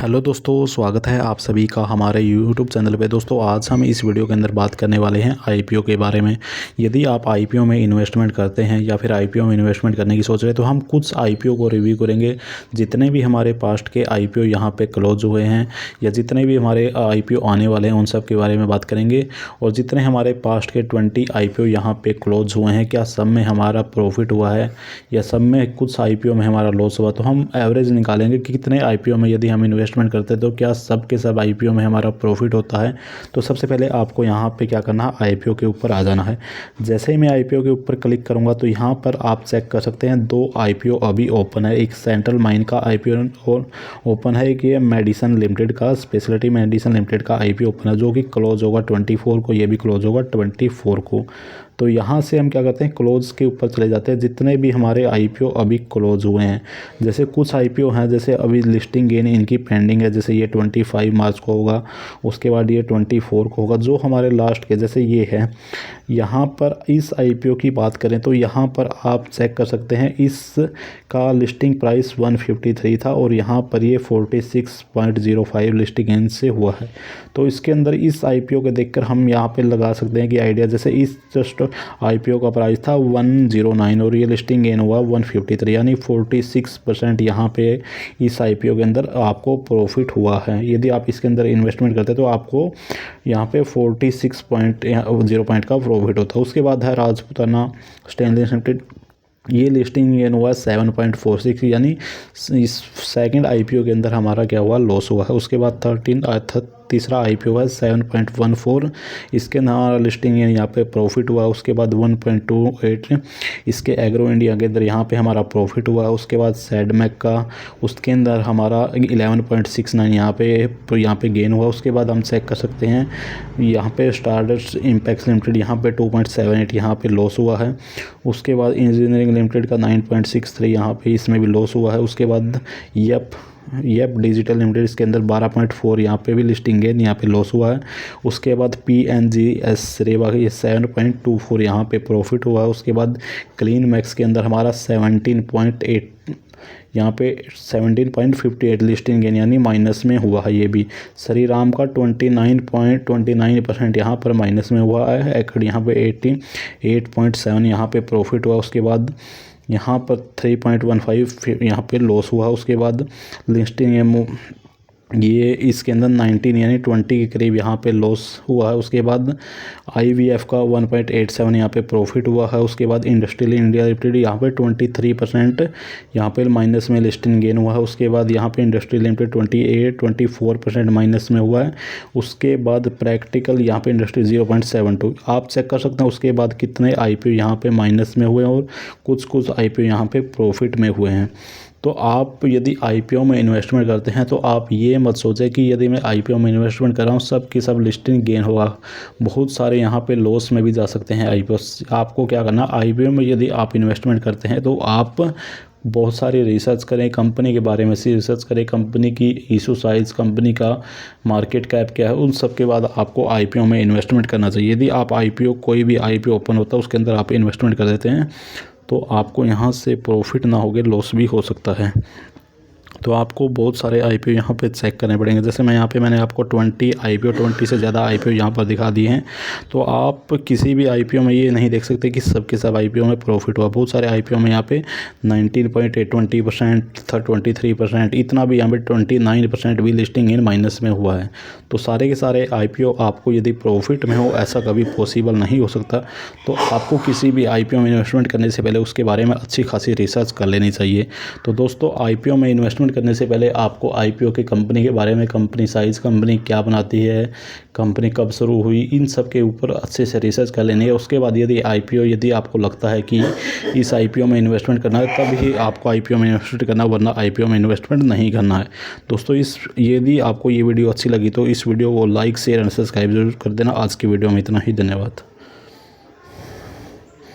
Hello दोस्तों, स्वागत है आप सभी का हमारे यूट्यूब चैनल पे। दोस्तों आज हम इस वीडियो के अंदर बात करने वाले हैं आईपीओ के बारे में। यदि आप आईपीओ में इन्वेस्टमेंट करते हैं या फिर आईपीओ में इन्वेस्टमेंट करने की सोच रहे हैं तो हम कुछ आईपीओ को रिव्यू करेंगे। जितने भी हमारे पास्ट के आईपीओ यहाँ पे क्लोज हुए हैं या जितने भी हमारे आईपीओ आने वाले हैं उन सब के बारे में बात करेंगे। और जितने हमारे पास्ट के 20 आईपीओ यहाँ पे क्लोज हुए हैं, क्या सब में हमारा प्रॉफिट हुआ है या सब में कुछ आईपीओ में हमारा लॉस हुआ, तो हम एवरेज निकालेंगे कि कितने आईपीओ में यदि हम इन्वेस्टमेंट करते हैं तो क्या सब के सब आईपीओ में हमारा प्रॉफिट होता है। तो सबसे पहले आपको यहाँ पे क्या करना है, आईपीओ के ऊपर आ जाना है। जैसे ही मैं आईपीओ के ऊपर क्लिक करूँगा तो यहाँ पर आप चेक कर सकते हैं दो आईपीओ अभी ओपन है। एक सेंट्रल माइन का आईपीओ और ओपन है, एक ये मेडिसन लिमिटेड का, स्पेशलिटी मेडिसन लिमिटेड का आईपीओ ओपन है, जो कि क्लोज होगा 24 को, ये भी क्लोज होगा 24 को। तो यहाँ से हम क्या करते हैं, क्लोज के ऊपर चले जाते हैं। जितने भी हमारे आईपीओ अभी क्लोज हुए हैं, जैसे कुछ आईपीओ हैं जैसे अभी लिस्टिंग गेन इनकी पेंडिंग है, जैसे ये 25 मार्च को होगा, उसके बाद ये 24 को होगा। जो हमारे लास्ट के जैसे ये है, यहाँ पर इस आईपीओ की बात करें तो यहाँ पर आप चेक कर सकते हैं इसका लिस्टिंग प्राइस 153 था और यहाँ पर ये 46.05 लिस्टिंग गेन से हुआ है। तो इसके अंदर इस आईपीओ के देखकर हम यहाँ पे लगा सकते हैं कि आइडिया, जैसे इस जस्ट आईपीओ का प्राइस था 109 और ये लिस्टिंग गेन हुआ 153, यानी 46% यहाँ पे इस आईपीओ के अंदर आपको प्रॉफिट हुआ है। यदि आप इसके अंदर इन्वेस्टमेंट करते हैं तो आपको यहाँ पे 46.0 पॉइंट का प्रॉफिट होता है। उसके बाद है राजपूताना स्टेनलेस लिमिटेड, ये लिस्टिंग गेन हुआ 7.46, यानी इस सेकंड आईपीओ के अंदर हमारा क्या हुआ, लॉस हुआ है। उसके बाद तीसरा आईपीओ है 7.14, इसके हमारा लिस्टिंग गेन यहाँ पे प्रॉफिट हुआ। उसके बाद 1.28 इसके एग्रो इंडिया के अंदर यहाँ पे हमारा प्रॉफिट हुआ। उसके बाद सैडमैक का, उसके अंदर हमारा 11.69 यहाँ पे गेन हुआ। उसके बाद हम चेक कर सकते हैं यहाँ पे स्टारडस्ट इम्पैक्ट लिमिटेड, यहाँ पे 2.78 यहाँ पे लॉस हुआ है। उसके बाद इंजीनियरिंग लिमिटेड का 9.63 यहाँ पे इसमें भी लॉस हुआ है। उसके बाद येप डिजिटल लिमिटेड, इसके अंदर 12.4 यहाँ पे भी लिस्टिंग गेन यहाँ पे लॉस हुआ है। उसके बाद PNGS रेवा ये 7.24 यहाँ पे प्रॉफिट हुआ है। उसके बाद क्लीन मैक्स के अंदर हमारा 17.8 यहाँ पे 17.58 लिस्टिंग गेन यानी माइनस में हुआ है। ये भी श्रीराम का 29.29% यहाँ पर माइनस में हुआ है। एकड़ यहाँ पे 88.7 यहाँ पे प्रॉफिट हुआ। उसके बाद यहाँ पर 3.15 यहाँ पे लॉस हुआ। उसके बाद लिस्टिंग ये इसके अंदर 19 यानी 20 के करीब यहाँ पे लॉस हुआ है। उसके बाद IVF का 1.87 यहाँ पे प्रॉफिट हुआ है। उसके बाद इंडस्ट्रियल इंडिया लिमिटेड यहाँ पे 23% यहाँ पे माइनस में लिस्टिंग गेन हुआ है। उसके बाद यहाँ पे इंडस्ट्रियल लिमिटेड 24% माइनस में हुआ है। उसके बाद प्रैक्टिकल यहाँ पे इंडस्ट्री 0.72 आप चेक कर सकते हैं। उसके बाद कितने आईपीओ यहाँ पे माइनस में हुए और कुछ आईपीओ यहाँ पे प्रॉफिट में हुए हैं। तो आप यदि आईपीओ में इन्वेस्टमेंट करते हैं तो आप ये मत सोचें कि यदि मैं आईपीओ में इन्वेस्टमेंट कर रहा हूँ सब की सब लिस्टिंग गेन होगा। बहुत सारे यहाँ पे लॉस में भी जा सकते हैं आईपीओ। आपको क्या करना, आईपीओ में यदि आप इन्वेस्टमेंट करते हैं तो आप बहुत सारी रिसर्च करें, कंपनी के बारे में से रिसर्च करें, कंपनी की इशू साइज़, कंपनी का मार्केट कैप क्या है, उन सब के बाद आपको आईपीओ में इन्वेस्टमेंट करना चाहिए। यदि आप आईपीओ कोई भी आईपीओ ओपन होता है उसके अंदर आप इन्वेस्टमेंट कर देते हैं तो आपको यहाँ से प्रॉफिट ना होगे, लॉस भी हो सकता है। तो आपको बहुत सारे आईपीओ यहाँ पे चेक करने पड़ेंगे। जैसे मैंने आपको 20 आईपीओ, 20 से ज़्यादा आईपीओ यहाँ पर दिखा दिए हैं। तो आप किसी भी आईपीओ में ये नहीं देख सकते कि सब के सब आईपीओ में प्रॉफिट हुआ। बहुत सारे आईपीओ में यहाँ पे 19.20%, 23%, इतना भी यहाँ पे 29% भी लिस्टिंग इन माइनस में हुआ है। तो सारे के सारे आईपीओ आपको यदि प्रॉफिट में हो, ऐसा कभी पॉसिबल नहीं हो सकता। तो आपको किसी भी आईपीओ में इन्वेस्टमेंट करने से पहले उसके बारे में अच्छी खासी रिसर्च कर लेनी चाहिए। तो दोस्तों, आईपीओ में इन्वेस्टमेंट करने से पहले आपको आईपीओ की कंपनी के बारे में, कंपनी साइज़, कंपनी क्या बनाती है, कंपनी कब शुरू हुई, इन सब के ऊपर अच्छे से रिसर्च कर लेनी है। उसके बाद यदि आपको लगता है कि इस आईपीओ में इन्वेस्टमेंट करना है तब ही आपको आईपीओ में इन्वेस्टमेंट करना है, वरना आईपीओ में इन्वेस्टमेंट नहीं करना है। दोस्तों, यदि आपको ये वीडियो अच्छी लगी तो इस वीडियो को लाइक, शेयर एंड सब्सक्राइब जरूर कर देना। आज की वीडियो में इतना ही, धन्यवाद।